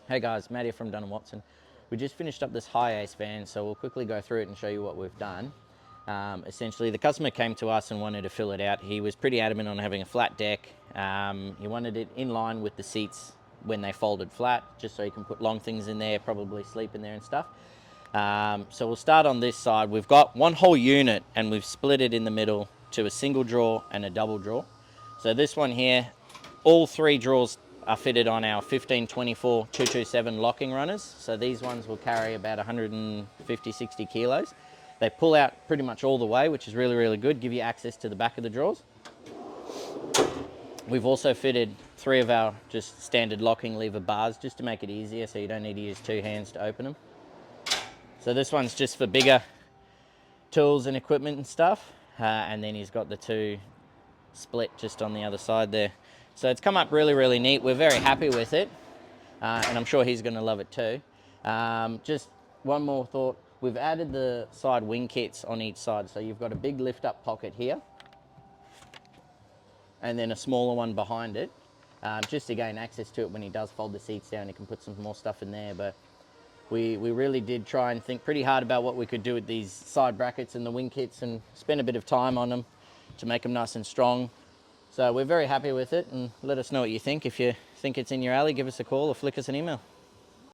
Hey guys, Matt here from Dunn Watson. We just finished up this Hiace van, so we'll quickly go through it and show you what we've done. Essentially, the customer came to us and wanted to fill it out. He was pretty adamant on having a flat deck. He wanted it in line with the seats when they folded flat, just so he can put long things in there, probably sleep in there and stuff. So we'll start on this side. We've got one whole unit and we've split it in the middle to a single drawer and a double drawer. So this one here, all three drawers are fitted on our 1524 227 locking runners. So these ones will carry about 150-60 kilos. They pull out pretty much all the way, which is really good, give you access to the back of the drawers. We've also fitted three of our just standard locking lever bars just to make it easier, so you don't need to use two hands to open them. So this one's just for bigger tools and equipment and stuff. And then he's got the two split just on the other side there. So it's come up really neat. We're very happy with it, and I'm sure he's going to love it too. Just one more thought. We've added the side wing kits on each side. So you've got a big lift up pocket here, and then a smaller one behind it, just to gain access to it when he does fold the seats down. He can put some more stuff in there. But we really did try and think pretty hard about what we could do with these side brackets and the wing kits and spend a bit of time on them to make them nice and strong. So we're very happy with it, and let us know what you think. If you think it's in your alley, give us a call or flick us an email.